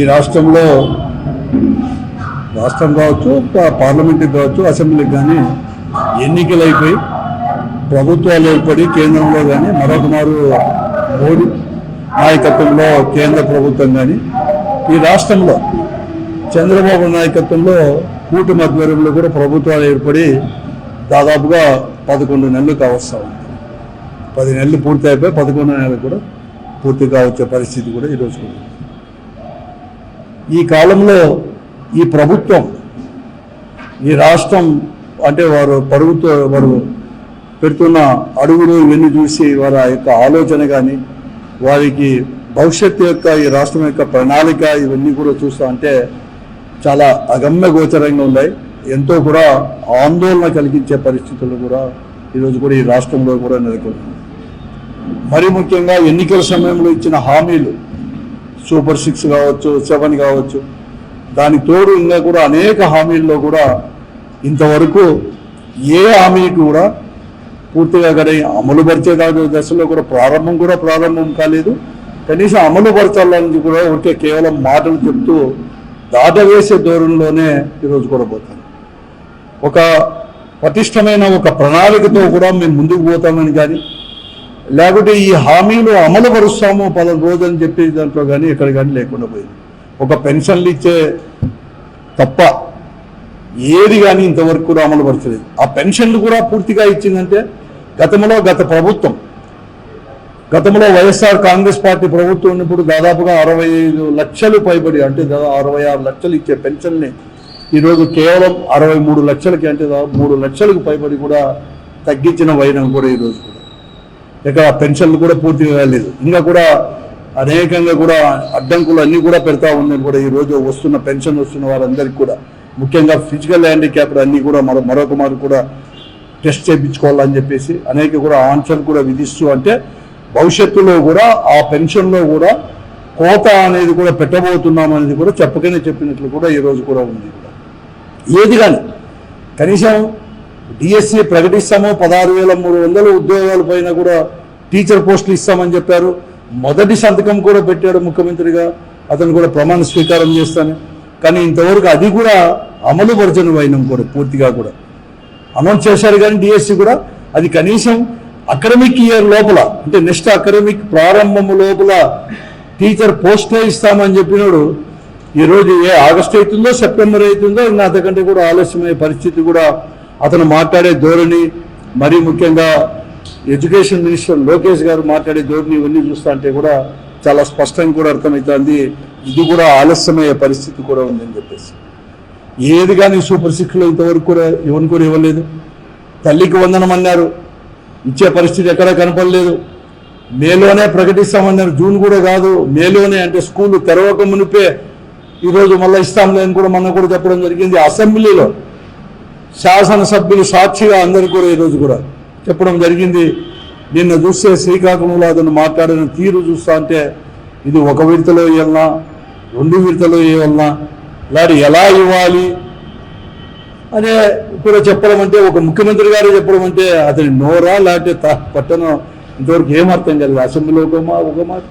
ఈ రాష్ట్రం కావచ్చు, పార్లమెంట్కి కావచ్చు, అసెంబ్లీకి కానీ ఎన్నికలు అయిపోయి ప్రభుత్వాలు ఏర్పడి కేంద్రంలో కానీ మరొకమారు మోడీ నాయకత్వంలో కేంద్ర ప్రభుత్వం కానీ ఈ రాష్ట్రంలో చంద్రబాబు నాయకత్వంలో కూటమి ఆధ్వర్యంలో కూడా ప్రభుత్వాలు ఏర్పడి దాదాపుగా 11 నెలలు కావస్తా ఉంది. 10 నెలలు పూర్తి అయిపోయి 11 నెలలు కూడా పూర్తిగా వచ్చే పరిస్థితి కూడా ఈరోజు ఉంది. ఈ కాలంలో ఈ ప్రభుత్వం ఈ రాష్ట్రం అంటే వారు పెడుతున్న అడుగులు ఇవన్నీ చూసి వారి యొక్క ఆలోచన కానీ వారికి భవిష్యత్తు యొక్క ఈ రాష్ట్రం యొక్క ప్రణాళిక ఇవన్నీ కూడా చూస్తా అంటే చాలా అగమ్య గోచరంగా ఉన్నాయి. ఎంతో కూడా ఆందోళన కలిగించే పరిస్థితులు కూడా ఈరోజు కూడా ఈ రాష్ట్రంలో కూడా నెలకొంది. మరి ముఖ్యంగా ఎన్నికల సమయంలో ఇచ్చిన హామీలు సూపర్ 6 కావచ్చు, 7 కావచ్చు, దానికి తోడు ఇంకా కూడా అనేక హామీల్లో కూడా ఇంతవరకు ఏ హామీకి కూడా పూర్తిగా కానీ అమలు పరిచే దశలో కూడా ప్రారంభం కాలేదు. కనీసం అమలు పరచాలని కూడా ఉంటే కేవలం మాటలు చెప్తూ దాటవేసే ధోరణిలోనే ఈరోజు కూడా పోతాను. ఒక పటిష్టమైన ఒక ప్రణాళికతో కూడా మేము ముందుకు పోతామని కానీ లేకపోతే ఈ హామీలు అమలు పరుస్తాము 10 రోజులు అని చెప్పే దాంట్లో కానీ ఎక్కడ కానీ లేకుండా పోయింది. ఒక పెన్షన్లు ఇచ్చే తప్ప ఏది కానీ ఇంతవరకు కూడా అమలు పరచలేదు. ఆ పెన్షన్లు కూడా పూర్తిగా ఇచ్చిందంటే గత ప్రభుత్వం గతంలో వైఎస్ఆర్ కాంగ్రెస్ పార్టీ ప్రభుత్వం ఉన్నప్పుడు దాదాపుగా 65 లక్షలు పైబడి అంటే 66 లక్షలు ఇచ్చే పెన్షన్ని ఈరోజు కేవలం 63 లక్షలకి అంటే 3 లక్షలకు పైబడి కూడా తగ్గించిన వైనం కూడా ఈరోజు కూడా ఇక్కడ పెన్షన్లు కూడా పూర్తిగా కాలేదు. ఇంకా కూడా అనేకంగా కూడా అడ్డంకులు అన్నీ కూడా పెడతా ఉన్నాయి. కూడా ఈరోజు వస్తున్న పెన్షన్ వస్తున్న వారందరికీ కూడా ముఖ్యంగా ఫిజికల్ హ్యాండిక్యాప్డ్ అన్నీ కూడా మరొక మారు కూడా టెస్ట్ చేయించుకోవాలని చెప్పేసి అనేక కూడా ఆంక్షలు కూడా విధిస్తూ అంటే భవిష్యత్తులో కూడా ఆ పెన్షన్లో కూడా కోత అనేది కూడా పెట్టబోతున్నాం అనేది కూడా చెప్పినట్లు కూడా ఈరోజు కూడా ఉంది. ఏది కానీ కనీసం డిఎస్సి ప్రకటిస్తాము 16,300 ఉద్యోగాల పైన కూడా టీచర్ పోస్టులు ఇస్తామని చెప్పారు. మొదటి సంతకం కూడా పెట్టాడు ముఖ్యమంత్రిగా, అతను కూడా ప్రమాణ స్వీకారం చేస్తాను. కానీ ఇంతవరకు అది కూడా అమలు పరచని వైనం కూడా పూర్తిగా కూడా అనౌన్స్ చేశారు. కానీ డిఎస్సి కూడా అది కనీసం అకాడమిక్ ఇయర్ లోపల అంటే నెక్స్ట్ అకాడమిక్ ప్రారంభం లోపల టీచర్ పోస్టే ఇస్తామని చెప్పినాడు. ఈరోజు ఆగస్టు అవుతుందో సెప్టెంబర్ అవుతుందో ఇంకా అంతకంటే కూడా ఆలస్యమయ్యే పరిస్థితి కూడా అతను మాట్లాడే ధోరణి, మరీ ముఖ్యంగా ఎడ్యుకేషన్ మినిస్టర్ లోకేష్ గారు మాట్లాడే ధోరణి ఇవన్నీ చూస్తా అంటే కూడా చాలా స్పష్టంగా కూడా అర్థమవుతుంది. ఇది కూడా ఆలస్యమయ్యే పరిస్థితి కూడా ఉందని చెప్పేసి ఏది కానీ సూపర్ 6లో ఇంతవరకు కూడా ఎవరిని కూడా ఇవ్వలేదు. తల్లికి వందనం అన్నారు, ఇచ్చే పరిస్థితి ఎక్కడా కనపడలేదు. మేలోనే ప్రకటిస్తామన్నారు, జూన్ కూడా కాదు మేలోనే అంటే స్కూల్ తెరవక మునిపే ఈరోజు మళ్ళీ ఇస్తాంలే అని కూడా మొన్న కూడా చెప్పడం జరిగింది. అసెంబ్లీలో శాసనసభ్యులు సాక్షిగా అందరికీ కూడా ఈరోజు కూడా చెప్పడం జరిగింది. నిన్న చూస్తే శ్రీకాకుళంలో అతను మాట్లాడిన తీరు చూస్తా అంటే ఇది 1 విడతలో ఇవ్వాలన్నా 2 విడతలో ఇవ్వాలన్నా లాంటి ఎలా ఇవ్వాలి అనే కూడా చెప్పడం అంటే ఒక ముఖ్యమంత్రి గారు చెప్పడం అంటే అతని నోరా లేకపోతే పట్టణం ఇంతవరకు ఏమర్థం కాలేదు. అసెంబ్లీలో ఒక మాట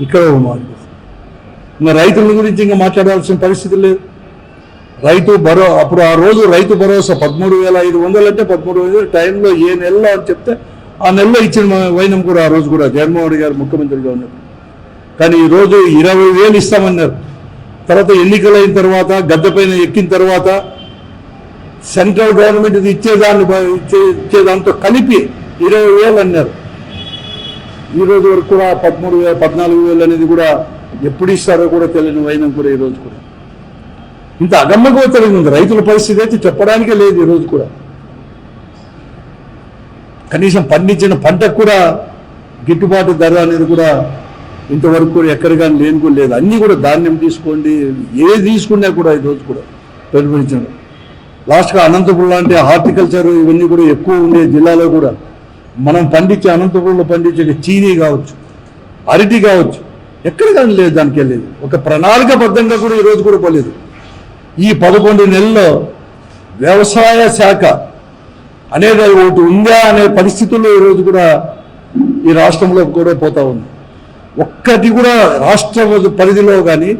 ఇక్కడ ఒక మాట. ఇంకా రైతుల గురించి ఇంకా మాట్లాడాల్సిన పరిస్థితి లేదు. అప్పుడు ఆ రోజు రైతు భరోసా 13,500 అంటే 13,000 టైంలో ఏ నెలలో అని చెప్తే ఆ నెలలో ఇచ్చిన వైనం కూడా ఆ రోజు కూడా జగన్మోహన్ రెడ్డి గారు ముఖ్యమంత్రిగా ఉన్నారు. కానీ ఈరోజు 20,000 ఇస్తామన్నారు. తర్వాత ఎన్నికలైన తర్వాత గద్దెపైన ఎక్కిన తర్వాత సెంట్రల్ గవర్నమెంట్ ఇచ్చేదాంతో కలిపి 20,000 అన్నారు. ఈరోజు వరకు కూడా 13,000 14,000 అనేది కూడా ఎప్పుడు ఇస్తారో కూడా తెలియని వైనం కూడా ఈరోజు కూడా ఇంత అగమ్యగోచరంగా ఉంది. రైతుల పరిస్థితి అయితే చెప్పడానికే లేదు. ఈరోజు కూడా కనీసం పండించిన పంటకు కూడా గిట్టుబాటు ధర అనేది కూడా ఇంతవరకు కూడా ఎక్కడ కానీ లేని కూడా లేదు. అన్నీ కూడా ధాన్యం తీసుకోండి, ఏది తీసుకున్నా కూడా ఈరోజు కూడా పెరుగుపించడం. లాస్ట్గా అనంతపురం లాంటి హార్టికల్చర్ ఇవన్నీ కూడా ఎక్కువ ఉండే జిల్లాలో కూడా మనం పండించే అనంతపురంలో పండించే చీనీ కావచ్చు, అరటి కావచ్చు, ఎక్కడ కానీ లేదు. దానికి వెళ్ళేది ఒక ప్రణాళికబద్ధంగా కూడా ఈరోజు కూడా పోలేదు. ఈ 11 నెలల్లో వ్యవసాయ శాఖ అనేది ఒకటి ఉందా అనే పరిస్థితుల్లో ఈరోజు కూడా ఈ రాష్ట్రంలో కూడా పోతా ఉంది. ఒక్కటి కూడా రాష్ట్ర పరిధిలో కానీ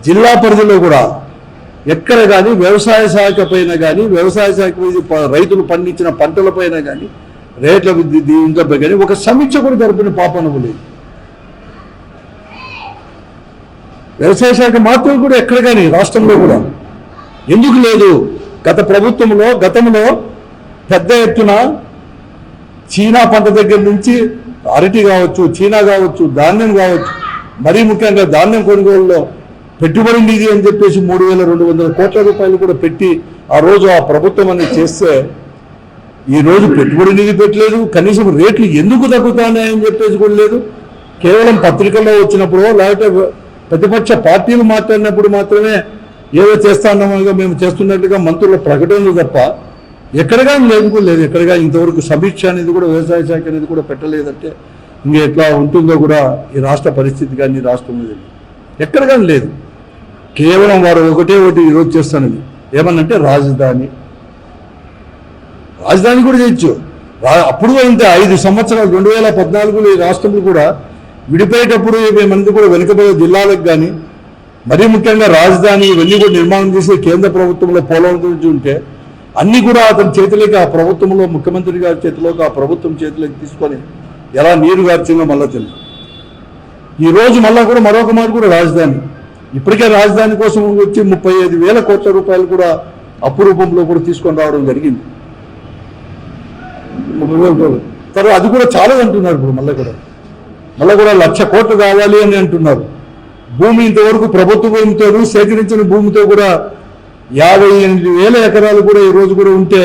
జిల్లా పరిధిలో కూడా ఎక్కడ కానీ వ్యవసాయ శాఖ పైన కానీ వ్యవసాయ శాఖ రైతులు పండించిన పంటలపైన కానీ రేట్ల దీంట్లపై కానీ ఒక సమీక్ష కూడా జరిపిన పాపనము లేదు. వ్యవసాయ శాఖ మాత్రం కూడా ఎక్కడ కానీ రాష్ట్రంలో కూడా ఎందుకు లేదు? గతంలో పెద్ద ఎత్తున చీనా పంట దగ్గర నుంచి అరటి కావచ్చు, చీనా కావచ్చు, ధాన్యం కావచ్చు, మరీ ముఖ్యంగా ధాన్యం కొనుగోలులో పెట్టుబడి నిధి అని చెప్పేసి 3,200 కోట్ల రూపాయలు కూడా పెట్టి ఆ రోజు ఆ ప్రభుత్వం అనేది చేస్తే ఈ రోజు పెట్టుబడి నిధి పెట్టలేదు. కనీసం రేట్లు ఎందుకు తగ్గుతాయని చెప్పేసి కూడా లేదు. కేవలం పత్రికల్లో వచ్చినప్పుడు లేకపోతే ప్రతిపక్ష పార్టీలు మాట్లాడినప్పుడు మాత్రమే ఏదో చేస్తామన్నగా మేము చేస్తున్నట్టుగా మంత్రుల ప్రకటనలు తప్ప ఎక్కడగా లేదు. ఎక్కడగా ఇంతవరకు సమీక్ష అనేది కూడా వ్యవసాయ శాఖ అనేది కూడా పెట్టలేదంటే ఇంకా ఎట్లా ఉంటుందో కూడా ఈ రాష్ట్ర పరిస్థితి కానీ రాష్ట్రం ఎక్కడగా లేదు. కేవలం వారు ఒకటి ఈరోజు చేస్తానని ఏమన్నంటే రాజధాని కూడా చేయొచ్చు. అప్పుడు అంతే 5 సంవత్సరాలు 2014లో ఈ రాష్ట్రంలో కూడా విడిపోయేటప్పుడు మేమంతా కూడా వెనుకబడే జిల్లాలకు కానీ మరీ ముఖ్యంగా రాజధాని ఇవన్నీ కూడా నిర్మాణం చేసి కేంద్ర ప్రభుత్వంలో పోలవరం గురించి ఉంటే అన్నీ కూడా అతని చేతిలోకి ఆ ప్రభుత్వంలో ముఖ్యమంత్రి గారి చేతిలోకి ఆ ప్రభుత్వం చేతిలోకి తీసుకొని ఎలా నీరు గార్చిందో మళ్ళీ తెలుసు. ఈరోజు మళ్ళా కూడా మరొక మాట కూడా రాజధాని ఇప్పటికే రాజధాని కోసం వచ్చి 35,000 కోట్ల రూపాయలు కూడా అప్పు రూపంలో కూడా తీసుకొని రావడం జరిగింది. తర్వాత అది కూడా చాలా అంటున్నారు. ఇప్పుడు మళ్ళీ కూడా 1,00,000 కోట్లు కావాలి అని అంటున్నారు. భూమి ఇంతవరకు ప్రభుత్వ భూమితో సేకరించిన భూమితో కూడా 58,000 ఎకరాలు కూడా ఈరోజు కూడా ఉంటే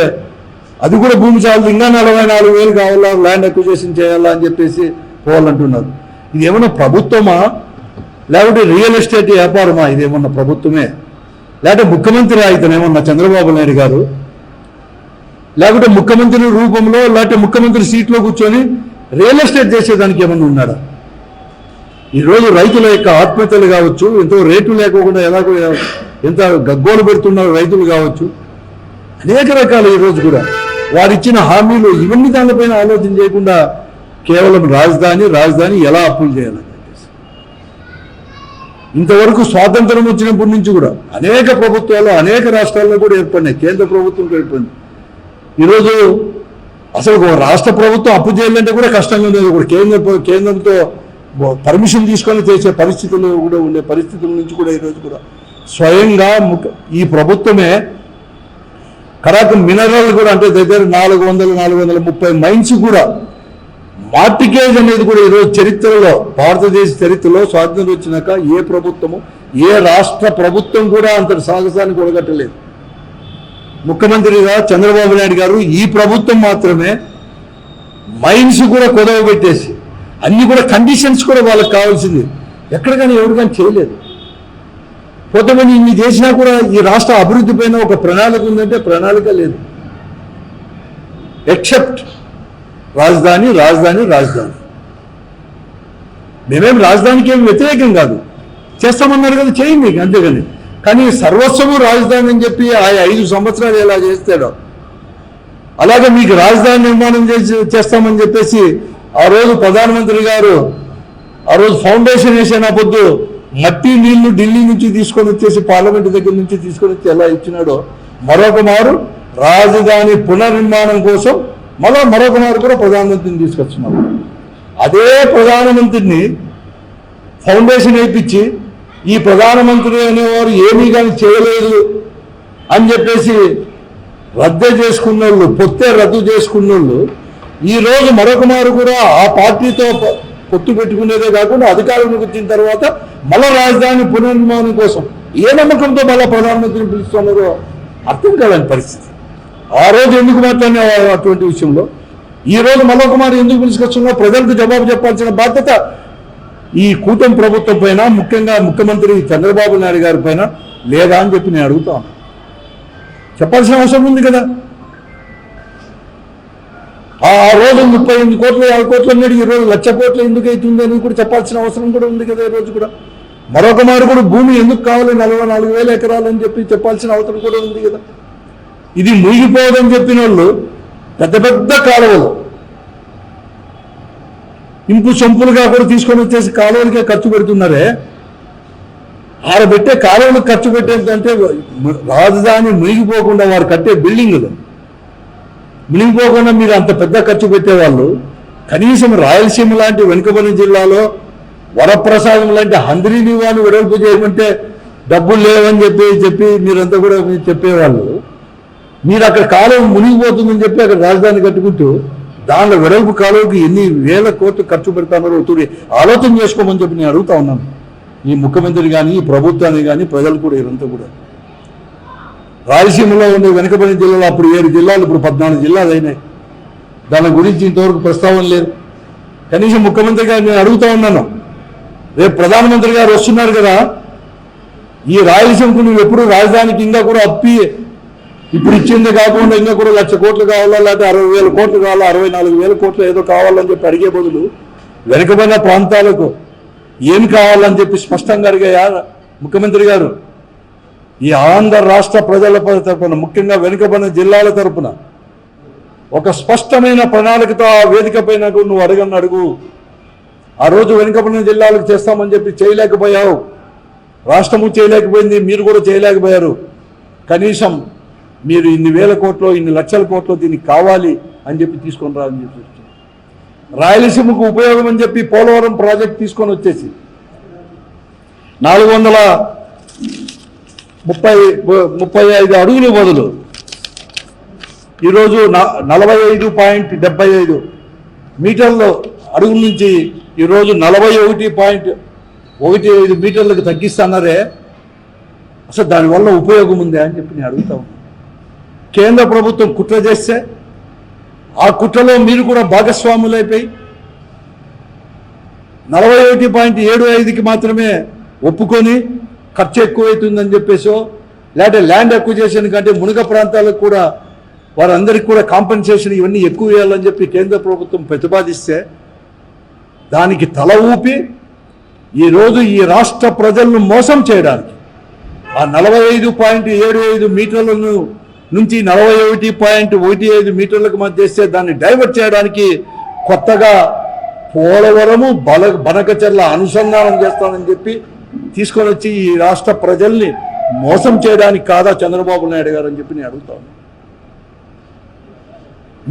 అది కూడా భూమి చాలు, ఇంకా 44,000 కావాలా, ల్యాండ్ అక్విజిషన్ చేయాలా అని చెప్పేసి పోవాలంటున్నారు. ఇది ఏమన్నా ప్రభుత్వమా లేకపోతే రియల్ ఎస్టేట్ వ్యాపారమా? ఇదేమన్నా ప్రభుత్వమే లేకపోతే ముఖ్యమంత్రి ఇతను ఏమన్నా చంద్రబాబు నాయుడు గారు లేకపోతే ముఖ్యమంత్రి రూపంలో లేకపోతే ముఖ్యమంత్రి సీట్లో కూర్చొని రియల్ ఎస్టేట్ చేసేదానికి ఏమన్నా ఉన్నాడా? ఈరోజు రైతుల యొక్క ఆత్మహత్యలు కావచ్చు, ఎంతో రేటు లేకోకుండా ఎలాగో ఎంత గగ్గోలు పెడుతున్నారు రైతులు కావచ్చు, అనేక రకాలు ఈరోజు కూడా వారిచ్చిన హామీలు ఇవన్నీ దానిపైన ఆలోచన చేయకుండా కేవలం రాజధాని ఎలా అప్పులు చేయాలని చెప్పేసి ఇంతవరకు స్వాతంత్రం వచ్చినప్పటి నుంచి కూడా అనేక ప్రభుత్వాలు అనేక రాష్ట్రాల్లో కూడా ఏర్పడినాయి, కేంద్ర ప్రభుత్వం ఏర్పడింది. ఈరోజు అసలు రాష్ట్ర ప్రభుత్వం అప్పు చేయాలంటే కూడా కష్టంగా ఉండేది. కూడా కేంద్రంతో పర్మిషన్ తీసుకొని చేసే పరిస్థితులు కూడా ఉండే పరిస్థితుల నుంచి కూడా ఈరోజు కూడా స్వయంగా ఈ ప్రభుత్వమే కరాకు మినరల్ కూడా అంటే దగ్గర 430 మైన్స్ కూడా మార్టిగేజ్ అనేది కూడా ఈరోజు చరిత్రలో భారతదేశ చరిత్రలో స్వాతంత్రం వచ్చినాక ఏ ప్రభుత్వము ఏ రాష్ట్ర ప్రభుత్వం కూడా అంత సాహసాన్ని కూడగట్టలేదు. ముఖ్యమంత్రిగా చంద్రబాబు నాయుడు గారు ఈ ప్రభుత్వం మాత్రమే మైన్స్ కూడా కొదవ పెట్టేసి అన్ని కూడా కండిషన్స్ కూడా వాళ్ళకి కావాల్సింది ఎక్కడ కానీ ఎవరు కానీ చేయలేదు. కొంతమంది ఇన్ని చేసినా కూడా ఈ రాష్ట్ర అభివృద్ధి పైన ఒక ప్రణాళిక ఉందంటే ప్రణాళిక లేదు. ఎక్సెప్ట్ రాజధాని. మేమేం రాజధానికి ఏమి వ్యతిరేకం కాదు, చేస్తామన్నారు కదా, చేయండి అంతేగాని. కానీ సర్వస్వము రాజధాని అని చెప్పి ఆ 5 సంవత్సరాలు ఎలా చేస్తాడో అలాగే మీకు రాజధాని నిర్మాణం చేస్తామని చెప్పేసి ఆ రోజు ప్రధానమంత్రి గారు ఆ రోజు ఫౌండేషన్ వేసిన పొద్దు మట్టి నీళ్లు ఢిల్లీ నుంచి తీసుకొని వచ్చేసి పార్లమెంట్ దగ్గర నుంచి తీసుకొని వచ్చి ఎలా ఇచ్చినాడో మరొక మారు రాజధాని పునర్నిర్మాణం కోసం మరొక మారు కూడా ప్రధానమంత్రిని తీసుకొచ్చినారు. అదే ప్రధానమంత్రిని ఫౌండేషన్ వేయించి ఈ ప్రధానమంత్రి అనేవారు ఏమీ కానీ చేయలేదు అని చెప్పేసి రద్దు చేసుకున్నోళ్ళు ఈరోజు మరొక మారు కూడా ఆ పార్టీతో పొత్తు పెట్టుకునేదే కాకుండా అధికారంలోకి వచ్చిన తర్వాత మళ్ళా రాజధాని పునర్నిర్మాణం కోసం ఏ నమ్మకంతో మళ్ళా ప్రధానమంత్రిని పిలుస్తున్నారో అర్థం కాదని పరిస్థితి. ఆ రోజు ఎందుకు మాట్లాడినా అటువంటి విషయంలో ఈ రోజు మరొక మారు ఎందుకు పిలుచుకొస్తున్నా ప్రజలకు జవాబు చెప్పాల్సిన బాధ్యత ఈ కూటమి ప్రభుత్వం పైన, ముఖ్యంగా ముఖ్యమంత్రి చంద్రబాబు నాయుడు గారి పైన లేదా అని చెప్పి నేను అడుగుతాను. చెప్పాల్సిన అవసరం ఉంది కదా. ఆ రోజు 38 కోట్లు 50 కోట్లు అన్నాడు, ఈ రోజు 1,00,000 కోట్లు ఎందుకు అవుతుంది అని కూడా చెప్పాల్సిన అవసరం కూడా ఉంది కదా. ఈ రోజు కూడా మరొక మారు కూడా భూమి ఎందుకు కావాలి 44,000 ఎకరాలు అని చెప్పి చెప్పాల్సిన అవసరం కూడా ఉంది కదా. ఇది మునిగిపోదని చెప్పిన వాళ్ళు పెద్ద కాలువలు ఇంపు సొంపులుగా కూడా తీసుకొని వచ్చేసి కాలువలకే ఖర్చు పెడుతున్నారే. ఆడబెట్టే కాలువలకు ఖర్చు పెట్టేంతంటే రాజధాని మునిగిపోకుండా వారు కట్టే బిల్డింగులు మునిగిపోకుండా మీరు అంత పెద్ద ఖర్చు పెట్టేవాళ్ళు కనీసం రాయలసీమ లాంటి వెనుకబడిన జిల్లాలో వరప్రసాదం లాంటి హంద్రీని వాళ్ళు వెడల్పు చేయమంటే డబ్బులు లేవని చెప్పి మీరంతా కూడా చెప్పేవాళ్ళు. మీరు అక్కడ కాలువ మునిగిపోతుందని చెప్పి అక్కడ రాజధాని కట్టుకుంటూ దానిలో వెడల్పు కాలువకి ఎన్ని వేల కోట్లు ఖర్చు పెడతానో ఆలోచన చేసుకోమని చెప్పి నేను అడుగుతా ఉన్నాను. ఈ ముఖ్యమంత్రి కానీ ఈ ప్రభుత్వాన్ని కానీ ప్రజలు కూడా ఇదంతా కూడా రాయలసీమలో ఉండే వెనుకబడిన జిల్లాలు అప్పుడు 7 జిల్లాలు ఇప్పుడు 14 జిల్లాలు అయినాయి. దాని గురించి ఇంతవరకు ప్రస్తావన లేదు. కనీసం ముఖ్యమంత్రి గారు నేను అడుగుతా ఉన్నాను, రేపు ప్రధానమంత్రి గారు వస్తున్నారు కదా, ఈ రాయలసీమకు నువ్వు ఎప్పుడు రాజధానికి ఇంకా కూడా అప్పి ఇప్పుడు ఇచ్చింది కాకుండా ఇంకా కూడా 1,00,000 కోట్లు కావాలా, లేకపోతే 60,000 కోట్లు కావాలా, 64,000 కోట్లు ఏదో కావాలని చెప్పి అడిగే బదులు వెనుకబడిన ప్రాంతాలకు ఏమి కావాలని చెప్పి స్పష్టంగా అడిగాయా ముఖ్యమంత్రి గారు? ఈ ఆంధ్ర రాష్ట్ర ప్రజల తరపున, ముఖ్యంగా వెనుకబడిన జిల్లాల తరపున ఒక స్పష్టమైన ప్రణాళికతో ఆ వేదిక పైన నువ్వు అడుగు. ఆ రోజు వెనుకబడిన జిల్లాలకు చేస్తామని చెప్పి చేయలేకపోయావు, రాష్ట్రము చేయలేకపోయింది, మీరు కూడా చేయలేకపోయారు. కనీసం మీరు ఇన్ని వేల కోట్లు, ఇన్ని లక్షల కోట్లు దీనికి కావాలి అని చెప్పి తీసుకొని రాని చెప్పి రాయలసీమకు ఉపయోగం అని చెప్పి పోలవరం ప్రాజెక్ట్ తీసుకొని వచ్చేసి 435 అడుగులు బదులు ఈరోజు 45.75 మీటర్ల అడుగు నుంచి ఈరోజు 41.15 మీటర్లకు తగ్గిస్తున్నారే. అసలు దానివల్ల ఉపయోగం ఉందా అని చెప్పి నేను అడుగుతా ఉన్నాను. కేంద్ర ప్రభుత్వం కుట్ర చేస్తే ఆ కుట్రలో మీరు కూడా భాగస్వాములైపోయి 41.75కి మాత్రమే ఒప్పుకొని ఖర్చు ఎక్కువైతుందని చెప్పేసో, లేకపోతే ల్యాండ్ అక్విజిషన్ కంటే మునుగ ప్రాంతాలకు కూడా వారందరికీ కూడా కాంపెన్సేషన్ ఇవన్నీ ఎక్కువ వేయాలని చెప్పి కేంద్ర ప్రభుత్వం ప్రతిపాదిస్తే దానికి తల ఊపి ఈరోజు ఈ రాష్ట్ర ప్రజలను మోసం చేయడానికి ఆ 45.75 మీటర్లను నుంచి 41.15 మీటర్లకు మధ్య చేస్తే దాన్ని డైవర్ట్ చేయడానికి కొత్తగా పోలవరము బనకచెర్ల అనుసంధానం చేస్తానని చెప్పి తీసుకొని వచ్చి ఈ రాష్ట్ర ప్రజల్ని మోసం చేయడానికి కాదా చంద్రబాబు నాయుడు గారు అని చెప్పి నేను అడుగుతాను.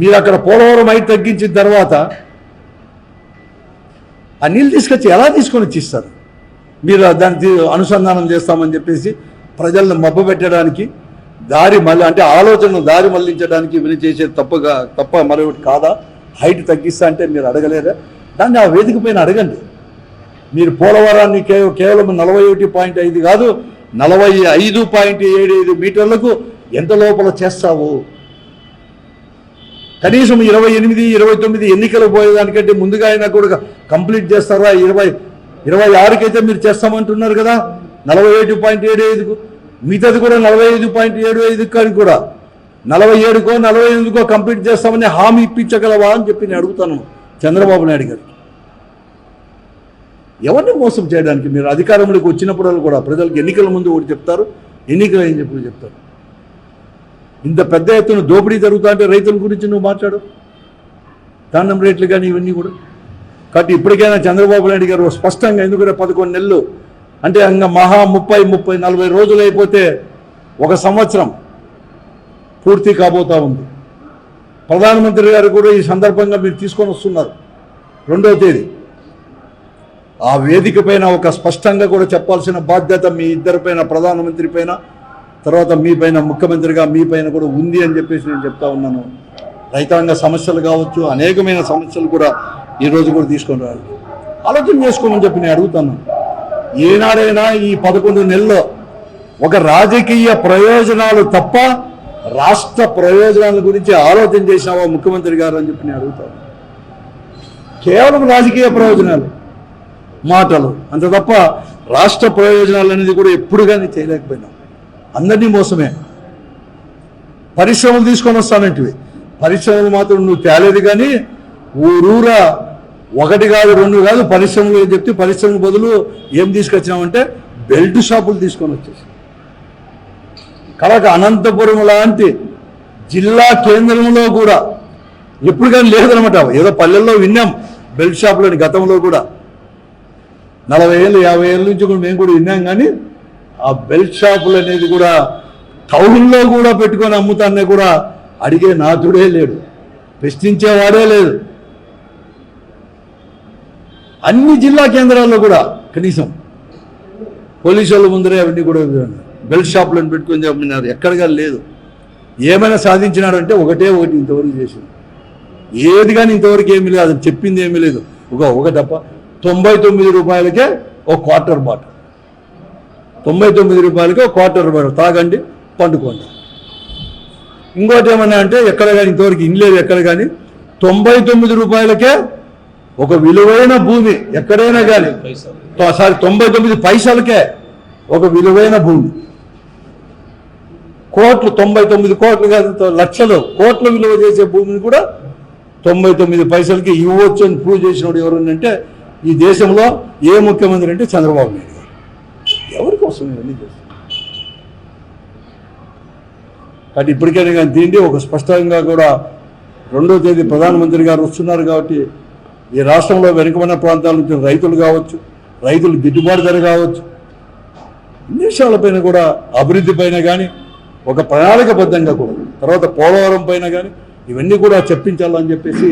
మీరు అక్కడ పోలవరం హైట్ తగ్గించిన తర్వాత ఆ నీళ్ళు తీసుకొచ్చి ఎలా తీసుకొని వచ్చి ఇస్తారు? మీరు దాన్ని అనుసంధానం చేస్తామని చెప్పేసి ప్రజలను మభ్యపెట్టడానికి దారి మళ్ళీ అంటే ఆలోచనను దారి మళ్లించడానికి వీళ్ళు చేసేది తప్ప మరొకటి కాదా? హైట్ తగ్గిస్తా అంటే మీరు అడగలేరా? దాన్ని ఆ వేదిక పైన అడగండి. మీరు పోలవరాన్ని కేవలం 41.5 కాదు 45.75 మీటర్లకు ఎంత లోపల చేస్తావు? కనీసం 28, 29 ఎన్నికలు పోయేదానికంటే ముందుగా అయినా కూడా కంప్లీట్ చేస్తారా? 26కి అయితే మీరు చేస్తామంటున్నారు కదా 41.75కు, మిగతాది కూడా 45.75 కానీ కూడా 47కో 48కో కంప్లీట్ చేస్తామని హామీ ఇప్పించగలవా అని చెప్పి నేను అడుగుతాను చంద్రబాబు నాయుడు గారికి. ఎవరిని మోసం చేయడానికి మీరు అధికారంలోకి వచ్చినప్పుడు కూడా ప్రజలకు ఎన్నికల ముందు ఒకటి చెప్తారు, ఎన్నికలు ఏం చెప్పి చెప్తారు. ఇంత పెద్ద ఎత్తున దోపిడీ జరుగుతా అంటే రైతుల గురించి నువ్వు మాట్లాడు, ధాన్యం రేట్లు కానీ ఇవన్నీ కూడా. కాబట్టి ఇప్పటికైనా చంద్రబాబు నాయుడు గారు స్పష్టంగా, ఎందుకంటే 11 నెలలు అంటే ఇంకా మహా 30-40 రోజులు అయిపోతే 1 సంవత్సరం పూర్తి కాబోతా ఉంది. ప్రధానమంత్రి గారు కూడా ఈ సందర్భంగా మీరు తీసుకొని వస్తున్నారు 2వ తేదీ. ఆ వేదిక పైన ఒక స్పష్టంగా కూడా చెప్పాల్సిన బాధ్యత మీ ఇద్దరి పైన, ప్రధానమంత్రి పైన, తర్వాత మీ పైన, ముఖ్యమంత్రిగా మీ పైన కూడా ఉంది అని చెప్పేసి నేను చెప్తా ఉన్నాను. రైతాంగ సమస్యలు కావచ్చు, అనేకమైన సమస్యలు కూడా ఈరోజు కూడా తీసుకొని రావాలి, ఆలోచన చేసుకోమని చెప్పి నేను అడుగుతాను. ఏనాడైనా ఈ 11 నెలల్లో ఒక రాజకీయ ప్రయోజనాలు తప్ప రాష్ట్ర ప్రయోజనాల గురించి ఆలోచన చేసినావా ముఖ్యమంత్రి గారు అని చెప్పి నేను అడుగుతాను. కేవలం రాజకీయ ప్రయోజనాలు, మాటలు అంత తప్ప రాష్ట్ర ప్రయోజనాలు అనేది కూడా ఎప్పుడు కానీ చేయలేకపోయినాం. అందరినీ మోసమే. పరిశ్రమలు తీసుకొని వస్తానంటివి, పరిశ్రమలు మాత్రం నువ్వు తేలేదు. కానీ ఊరూరా 1 కాదు 2 కాదు పరిశ్రమలు అని చెప్తే పరిశ్రమల బదులు ఏం తీసుకొచ్చినామంటే బెల్ట్ షాపులు తీసుకొని వచ్చేసి కనుక అనంతపురం లాంటి జిల్లా కేంద్రంలో కూడా ఎప్పుడు కానీ లేదనమాట. ఏదో పల్లెల్లో విన్నాం బెల్ట్ షాపులని గతంలో కూడా 40 ఏళ్ళు 50 ఏళ్ళ నుంచి కూడా మేము కూడా విన్నాం. కానీ ఆ బెల్ట్ షాపులు అనేది కూడా టౌన్లో కూడా పెట్టుకొని అమ్ముతానే కూడా అడిగే నాథుడే లేడు, ప్రశ్నించేవాడే లేదు. అన్ని జిల్లా కేంద్రాల్లో కూడా కనీసం పోలీసు వాళ్ళ ముందరే అవన్నీ కూడా బెల్ట్ షాపులను పెట్టుకొని అమ్మినారు. ఎక్కడగా లేదు. ఏమైనా సాధించినాడంటే ఒకటి ఇంతవరకు చేసింది ఏది కానీ ఇంతవరకు ఏమీ లేదు. అది చెప్పింది ఏమీ లేదు. ఒక తప్ప 99 రూపాయలకే ఒక క్వార్టర్ బాటిల్, 99 రూపాయలకే ఒక క్వార్టర్ బాటిల్ తాగండి, పండుకోండి. ఇంకోటి ఏమన్నా అంటే ఎక్కడ కానీ ఇంతవరకు ఇన్లేదు. ఎక్కడ కానీ 99 రూపాయలకే ఒక విలువైన భూమి ఎక్కడైనా కానీ, సారీ 99 పైసలకే ఒక విలువైన భూమి, కోట్లు 99 కోట్లు కాదు లక్షలు కోట్లు విలువ చేసే భూమిని కూడా 99 పైసలకి ఇవ్వచ్చు అని ప్రూవ్ చేసినోడు ఎవరంటే ఈ దేశంలో ఏ ముఖ్యమంత్రి అంటే చంద్రబాబు నాయుడు గారు. ఎవరి కోసం ఇవన్నీ చేస్తారు? కాబట్టి ఇప్పటికైనా కానీ దీన్ని ఒక స్పష్టంగా కూడా 2వ తేదీ ప్రధానమంత్రి గారు వస్తున్నారు కాబట్టి ఈ రాష్ట్రంలో వెనుకబడిన ప్రాంతాల నుంచి రైతులు కావచ్చు, రైతులు గిట్టుబాటు ధర కావచ్చు, ఇన్ని విషయాలపైన కూడా అభివృద్ధి పైన కానీ ఒక ప్రణాళికబద్ధంగా కూడా తర్వాత పోలవరం పైన కానీ ఇవన్నీ కూడా చెప్పించాలని చెప్పేసి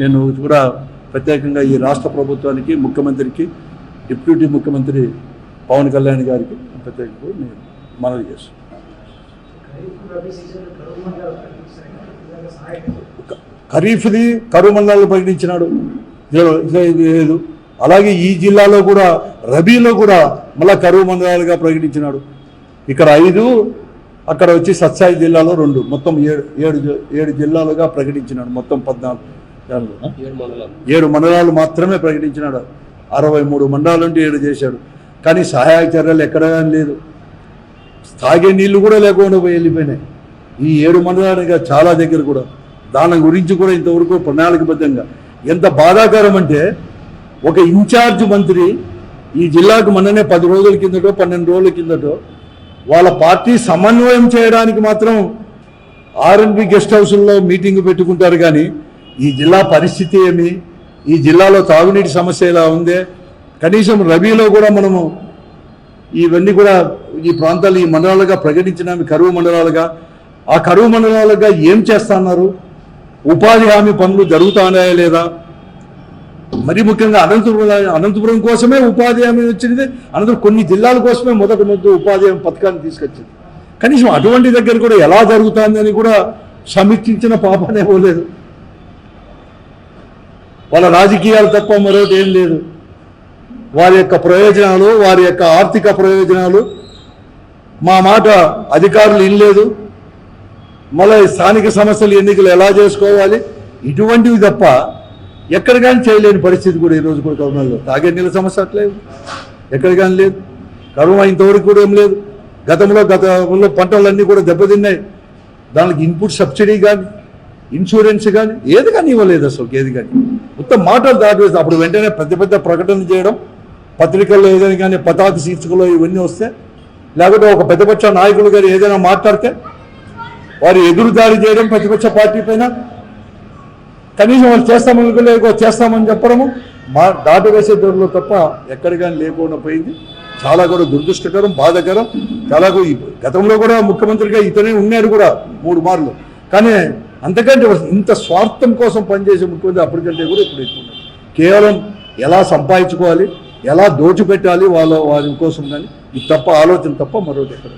నేను కూడా ప్రత్యేకంగా ఈ రాష్ట్ర ప్రభుత్వానికి, ముఖ్యమంత్రికి, డిప్యూటీ ముఖ్యమంత్రి పవన్ కళ్యాణ్ గారికి ప్రత్యేకంగా నేను మనవి చేస్తున్నాను. ఖరీఫ్ది కరువు మండలాలు ప్రకటించినాడు లేదు. అలాగే ఈ జిల్లాలో కూడా రబీలో కూడా మళ్ళా కరువు మండలాలుగా ప్రకటించినాడు. ఇక్కడ 5, అక్కడ వచ్చి సత్సాయి జిల్లాలో 2, మొత్తం 7 జిల్లాలుగా ప్రకటించినాడు. మొత్తం 7 మండలాలు మాత్రమే ప్రకటించినాడు. 63 మండలాలు అంటే 7 చేశాడు. కానీ సహాయక చర్యలు ఎక్కడ కానీ లేదు. తాగే నీళ్లు కూడా లేకుండా వెళ్ళిపోయినాయి ఈ 7 మండలాలుగా చాలా దగ్గర కూడా. దాని గురించి కూడా ఇంతవరకు ప్రణాళికబద్ధంగా ఎంత బాధాకరం అంటే ఒక ఇన్ఛార్జ్ మంత్రి ఈ జిల్లాకు మొన్ననే 10 రోజుల కిందటో 12 రోజుల కిందటో వాళ్ళ పార్టీ సమన్వయం చేయడానికి మాత్రం ఆర్ఎన్బి గెస్ట్ హౌస్లో మీటింగ్ పెట్టుకుంటారు. కానీ ఈ జిల్లా పరిస్థితి ఏమి, ఈ జిల్లాలో తాగునీటి సమస్య ఎలా ఉందే, కనీసం రబీలో కూడా మనము ఇవన్నీ కూడా ఈ ప్రాంతాలు ఈ మండలాలుగా ప్రకటించినవి కరువు మండలాలుగా. ఆ కరువు మండలాలుగా ఏం చేస్తున్నారు, ఉపాధి హామీ పనులు జరుగుతున్నాయా లేదా, మరి ముఖ్యంగా అనంతపురం కోసమే ఉపాధి హామీ వచ్చింది. అనంతపురం కొన్ని జిల్లాల కోసమే మొదటి ఉపాధి హామీ పథకాన్ని తీసుకొచ్చింది. కనీసం అటువంటి దగ్గర కూడా ఎలా జరుగుతుందని కూడా సమీక్షించిన పాపనే పోలేదు. వాళ్ళ రాజకీయాలు తప్ప మరొకటి ఏం లేదు. వారి యొక్క ప్రయోజనాలు, వారి యొక్క ఆర్థిక ప్రయోజనాలు, మా మాట అధికారులు ఇనలేదు, మళ్ళీ స్థానిక సమస్యలు ఎన్నికలు ఎలా చేసుకోవాలి, ఇటువంటివి తప్ప ఎక్కడ కానీ చేయలేని పరిస్థితి కూడా ఈరోజు కూడా కరువులో. తాగే నీళ్ళ సమస్య అట్లేదు, ఎక్కడ కానీ లేదు. కరువు ఇంతవరకు కూడా ఏం లేదు. గతంలో పంటలన్నీ కూడా దెబ్బతిన్నాయి. దానికి ఇన్పుట్ సబ్సిడీ కానీ ఇన్సూరెన్స్ కానీ ఏది కానీ ఇవ్వలేదు. అసలు ఏది కానీ మొత్తం మాటలు దాటివేసి అప్పుడు వెంటనే పెద్ద ప్రకటనలు చేయడం, పత్రికల్లో ఏదైనా కానీ పతాక శీర్షికలో ఇవన్నీ వస్తే, లేకపోతే ఒక పెద్దపక్ష నాయకులు గారు ఏదైనా మాట్లాడితే వారు ఎదురుదాడి చేయడం ప్రతిపక్ష పార్టీ పైన, కనీసం వాళ్ళు చేస్తామని చెప్పడము, దాటవేసే దొరలో తప్ప ఎక్కడ కానీ లేకుండా పోయింది. చాలా కూడా దురదృష్టకరం, బాధాకరం. చాలా గతంలో కూడా ముఖ్యమంత్రిగా ఇతనే ఉన్నాడు కూడా 3 మార్లు. కానీ అంతకంటే ఇంత స్వార్థం కోసం పనిచేసే ముఖ్యమంత్రి అప్పటికంటే కూడా ఇప్పుడు ఎక్కువ. కేవలం ఎలా సంపాదించుకోవాలి, ఎలా దోచిపెట్టాలి వారి కోసం కానీ ఇది తప్ప ఆలోచన తప్ప మరొకటి ఎక్కడ.